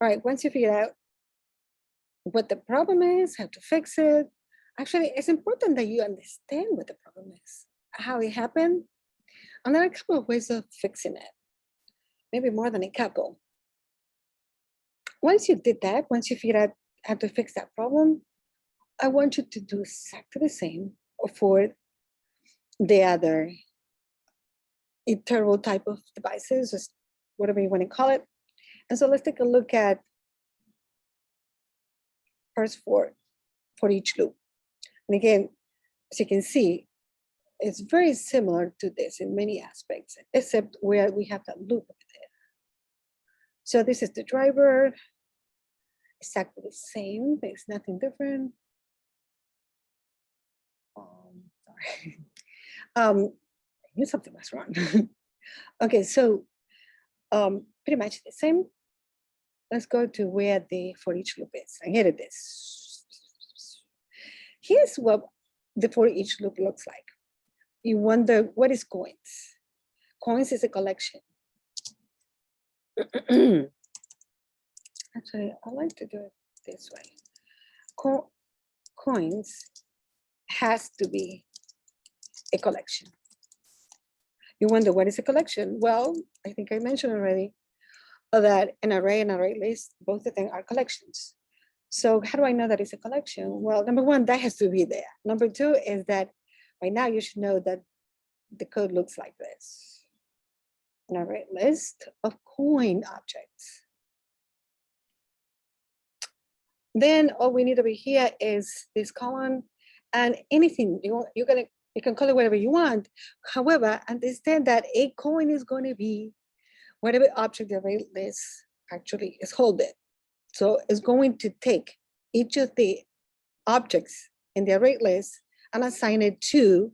All right, once you figure out what the problem is, how to fix it, actually, it's important that you understand what the problem is, how it happened, and there are a couple of ways of fixing it, maybe more than a couple. Once you did that, once you figured out how to fix that problem, I want you to do exactly the same for the other iterable type of devices, just whatever you want to call it. And so let's take a look at first for each loop. And again, as you can see, it's very similar to this in many aspects, except where we have that loop over there. So this is the driver, exactly the same, there's nothing different. Sorry. I knew something was wrong. Okay, so pretty much the same. Let's go to where the for each loop is. And here it is. Here's what the for each loop looks like. You wonder, what is coins? Coins is a collection. Actually, I like to do it this way. Coins has to be a collection. You wonder, what is a collection? Well, I think I mentioned already that an array and array list, both of them are collections. So how do I know that it's a collection? Well, number one, that has to be there. Number two is that right now you should know that the code looks like this. An array list of coin objects. Then all we need over here is this column, and anything you can call it whatever you want. However, understand that a coin is going to be whatever object the array list actually is holding. So it's going to take each of the objects in the array list and assign it to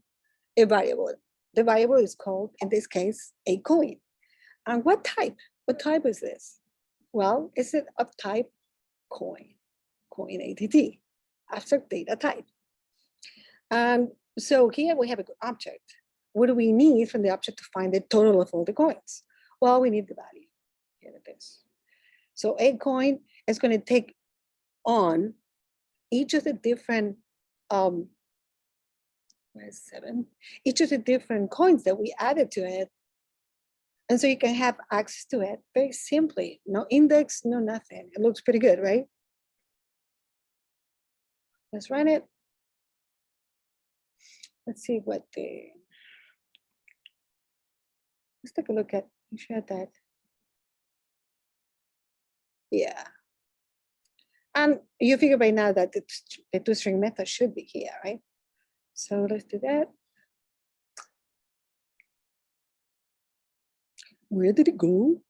a variable. The variable is called, in this case, a coin. And what type? What type is this? Well, is it of type coin? Coin ADT, abstract data type. So here we have an object. What do we need from the object to find the total of all the coins? Well, we need the value. Here it is. So a coin is going to take on each of the different each of the different coins that we added to it. And so you can have access to it very simply. No index, no nothing. It looks pretty good, right? Let's run it. Let's see what let's take a look at, you shared that. Yeah. And you figure by now that the toString method should be here, right? So let's do that. Where did it go?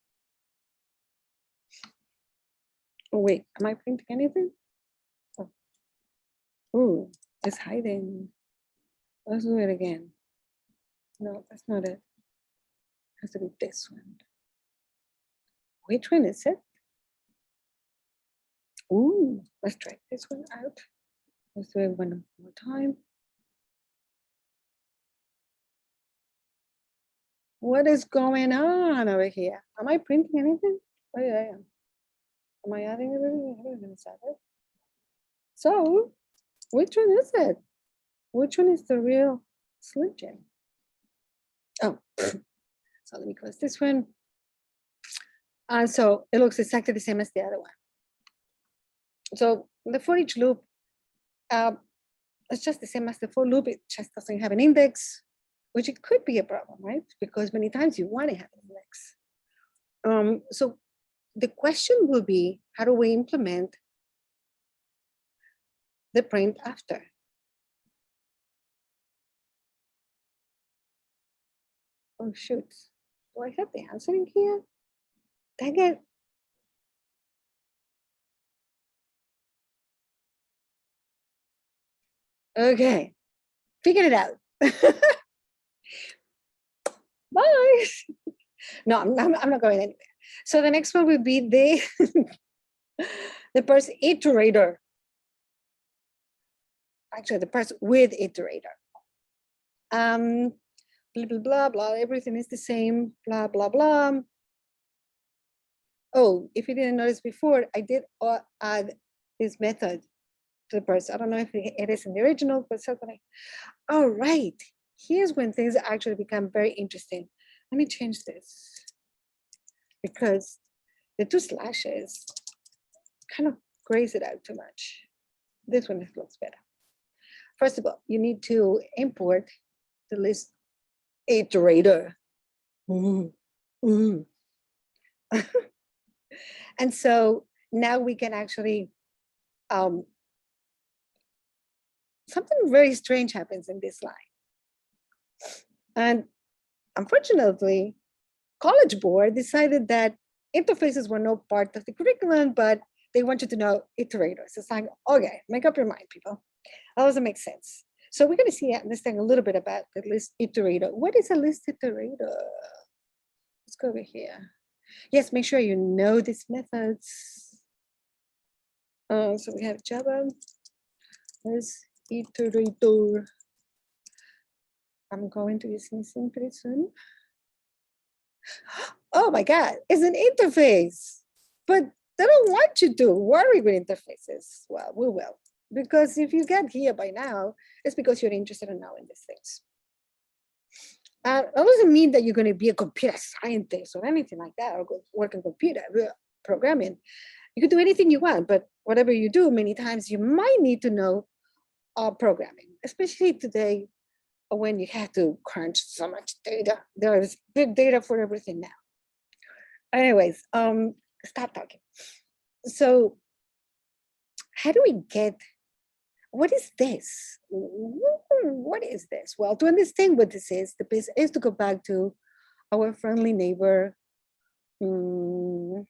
Oh, wait, am I printing anything? Oh, it's hiding. Let's do it again. No, that's not it. It has to be this one. Which one is it? Ooh, let's try this one out. Let's do it one more time. What is going on over here? Am I printing anything? Oh, yeah, I am. Am I adding everything? I haven't even said it. So, which one is it? Which one is the real Slim Jim? Oh, so let me close this one. And so it looks exactly the same as the other one. So the for each loop, it's just the same as the for loop. It just doesn't have an index, which it could be a problem, right? Because many times you want to have an index. So the question will be, how do we implement the print after? Oh, shoot. Do I have the answer in here? Dang it. Okay, figure it out. Bye. No, I'm not going anywhere. So the next one will be the person iterator. Actually, the person with iterator. Blah, blah, blah, blah, everything is the same, blah, blah, blah. Oh, if you didn't notice before, I did add this method to the person. I don't know if it is in the original, but certainly. All right, here's when things actually become very interesting. Let me change this because the two slashes kind of graze it out too much. This one looks better. First of all, you need to import the list iterator. And so now we can actually, something very strange happens in this line. And unfortunately, College Board decided that interfaces were no part of the curriculum, but they want you to know iterators. It's like, okay, make up your mind, people. That doesn't make sense. So we're going to see understand a little bit about the list iterator. What is a list iterator? Let's go over here. Yes, make sure you know these methods. So we have Java, list iterator. I'm going to use this pretty soon. Oh my God, it's an interface. But they don't want you to worry with interfaces. Well, we will. Because if you get here by now, it's because you're interested in knowing these things. That doesn't mean that you're going to be a computer scientist or anything like that, or go work in computer programming. You can do anything you want, but whatever you do, many times you might need to know programming, especially today when you have to crunch so much data. There is big data for everything now. Anyways, stop talking. So how do we get, what is this? What is this? Well, to understand what this is, the best is to go back to our friendly neighbor thing,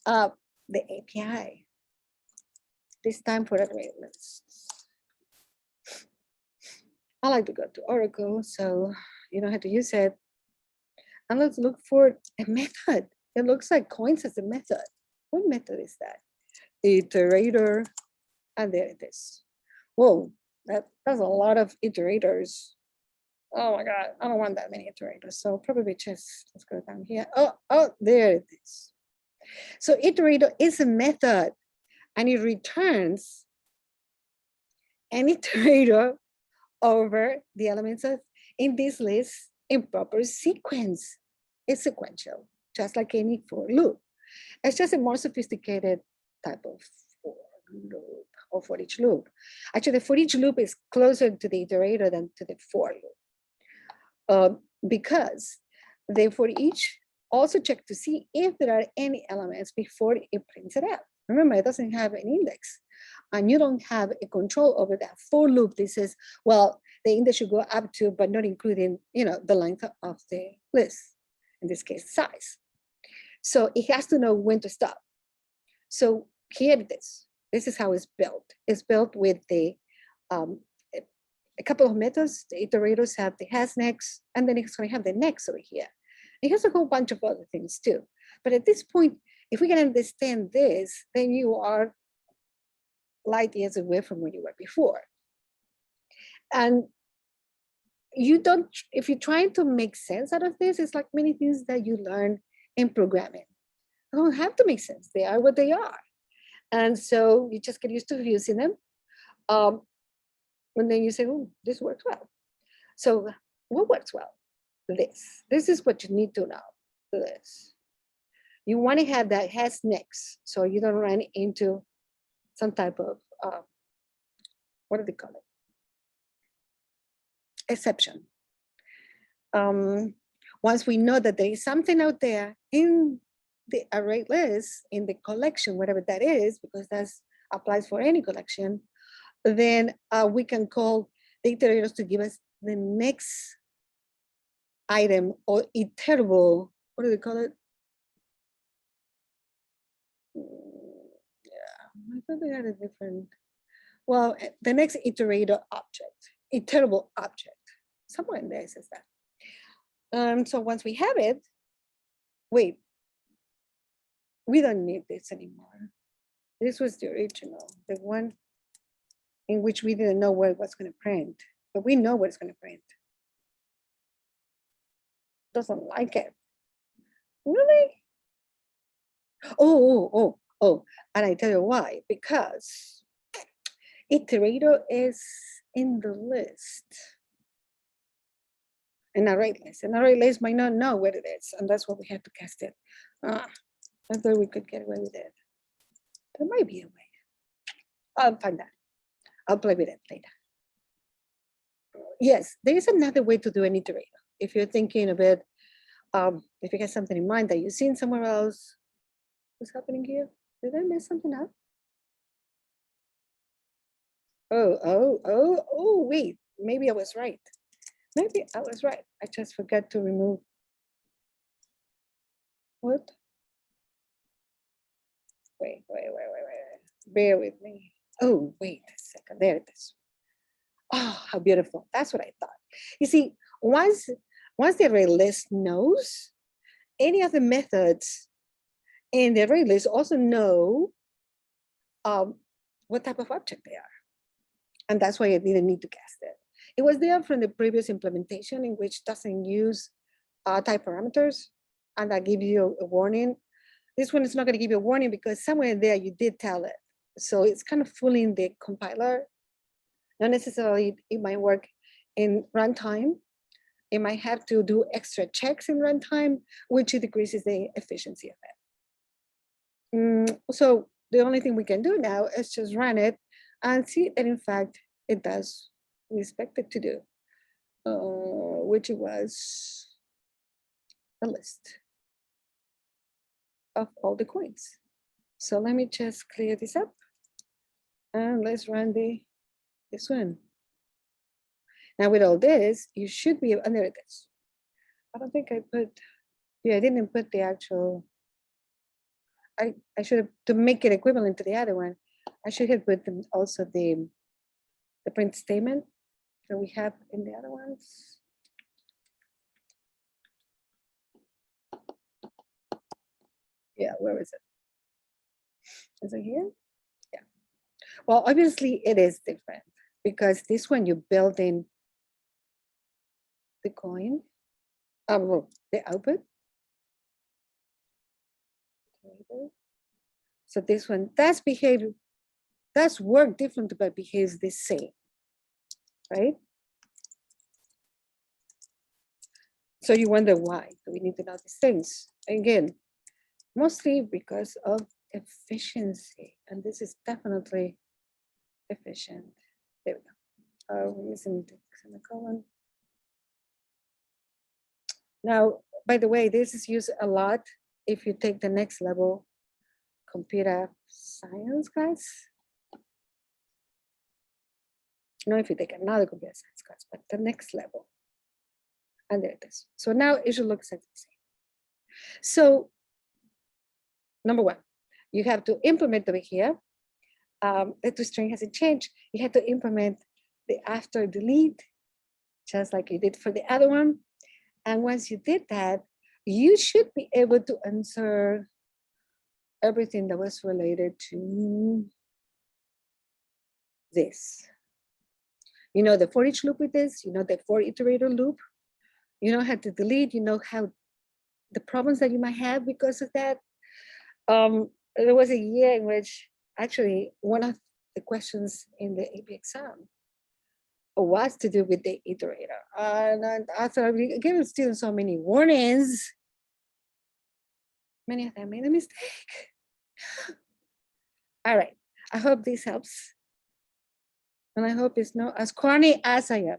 the API. This time for ArrayList. I like to go to Oracle, so you know how to use it. And let's look for a method. It looks like coins as a method. What method is that? Iterator, and there it is. Whoa, that's a lot of iterators. Oh my God, I don't want that many iterators. So probably just, let's go down here. Oh, there it is. So iterator is a method and it returns an iterator over the elements of in this list in proper sequence. It's sequential, just like any for loop. It's just a more sophisticated type of for loop or for each loop. Actually, the for each loop is closer to the iterator than to the for loop. Because the for each also check to see if there are any elements before it prints it out. Remember, it doesn't have an index. And you don't have a control over that for loop. This says, well, the index should go up to, but not including, the length of the list, in this case, size. So it has to know when to stop. So here it is. This is how it's built. It's built with a couple of methods. The iterators have the has next, and then it's going to have the next over here. It has a whole bunch of other things too. But at this point, if we can understand this, then you are light years away from where you were before. And you don't, if you're trying to make sense out of this, it's like many things that you learn in programming. They don't have to make sense. They are what they are. And so you just get used to using them. And then you say, oh, this works well. So what works well? This is what you need to know. This. You want to have that has next, so you don't run into some type of, what do they call it? Exception. Once we know that there is something out there in the array list, in the collection, whatever that is, because that applies for any collection, then we can call the iterators to give us the next item or iterable, what do they call it? Yeah, I thought they had a different, well, the next iterator object, iterable object. Somewhere in there it says that. So once we have it, wait, we don't need this anymore. This was the original, the one in which we didn't know what it was going to print, but we know what it's going to print. Doesn't like it. Really? And I tell you why, because Iterator is in the list. An ArrayList. An ArrayList might not know what it is, and that's why we have to cast it. I thought we could get away with it. There might be a way. I'll find that. I'll play with it later. Yes, there is another way to do an iterator. If you're thinking of it, if you got something in mind that you've seen somewhere else, what's happening here? Did I mess something up? Oh, wait, maybe I was right. Maybe I was right. I just forgot to remove. What? Wait. Bear with me. Oh, wait a second. There it is. Oh, how beautiful. That's what I thought. You see, once the ArrayList knows, any of the methods in the ArrayList also know what type of object they are. And that's why I didn't need to cast it. It was there from the previous implementation, in which doesn't use type parameters, and that gives you a warning. This one is not going to give you a warning because somewhere there you did tell it. So it's kind of fooling the compiler. Not necessarily it might work in runtime. It might have to do extra checks in runtime, which decreases the efficiency of it. So the only thing we can do now is just run it and see that in fact it does what we expect it to do, which was a list of all the coins. So let me just clear this up and let's run this one. Now with all this, you should be, and there it is. I don't think I put, yeah, I didn't put the actual, I should have, to make it equivalent to the other one, I should have put them also the print statement that we have in the other ones. Yeah, where is it? Is it here? Yeah. Well, obviously it is different because this one you build in the coin, the output. So this one, that's work different, but behaves the same, right? So you wonder why. Do we need to know these things? Again, mostly because of efficiency. And this is definitely efficient. There we go. We're using the semicolon. Now, by the way, this is used a lot if you take the next level computer science class. Not if you take another computer science class, but the next level. And there it is. So now it should look exactly the same. So number one, you have to implement over here. The toString hasn't changed. You have to implement the after delete, just like you did for the other one. And once you did that, you should be able to answer everything that was related to this. You know the for each loop with this, you know the for iterator loop, you know how to delete, you know how the problems that you might have because of that. There was a year in which actually one of the questions in the AP exam was to do with the iterator. And I thought I gave students so many warnings. Many of them made a mistake. All right, I hope this helps. And I hope it's not as corny as I am.